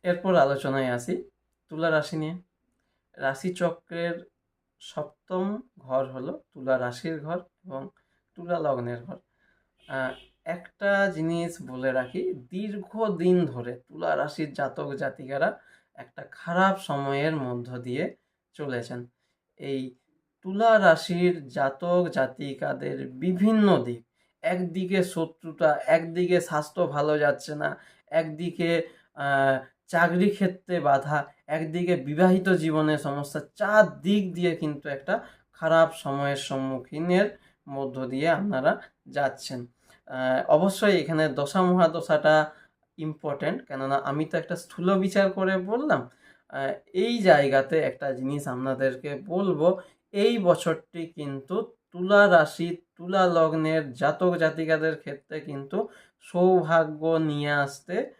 এরপর আলোচনায় আসি তুলা রাশি নিয়ে। রাশিচক্রের সপ্তম ঘর হলো তুলা রাশির ঘর এবং তুলা লগ্নের ঘর। একটা জিনিস বলে রাখি, দীর্ঘদিন ধরে তুলা রাশির জাতক জাতিকারা একটা খারাপ সময়ের মধ্য দিয়ে চলেছেন। এই তুলা রাশির জাতক জাতিকাদের বিভিন্ন দিক, একদিকে শত্রুতা, একদিকে স্বাস্থ্য ভালো যাচ্ছে না, একদিকে চাকরি ক্ষেত্রে বাধা, একদিকে বিবাহিত জীবনে সমস্যা, চারদিক দিয়ে কিন্তু একটা খারাপ সময়ের সম্মুখীনের মধ্য দিয়ে আপনারা যাচ্ছেন। অবশ্যই এখানে দশা মহাদশাটা ইম্পর্টেন্ট, কেননা আমি তো একটা স্থূল বিচার করে বললাম। এই জায়গাতে একটা জিনিস আপনাদেরকে বলবো, এই বছরটি কিন্তু তুলা রাশি তুলা লগ্নের জাতক জাতিকাদের ক্ষেত্রে কিন্তু সৌভাগ্য নিয়ে আসতে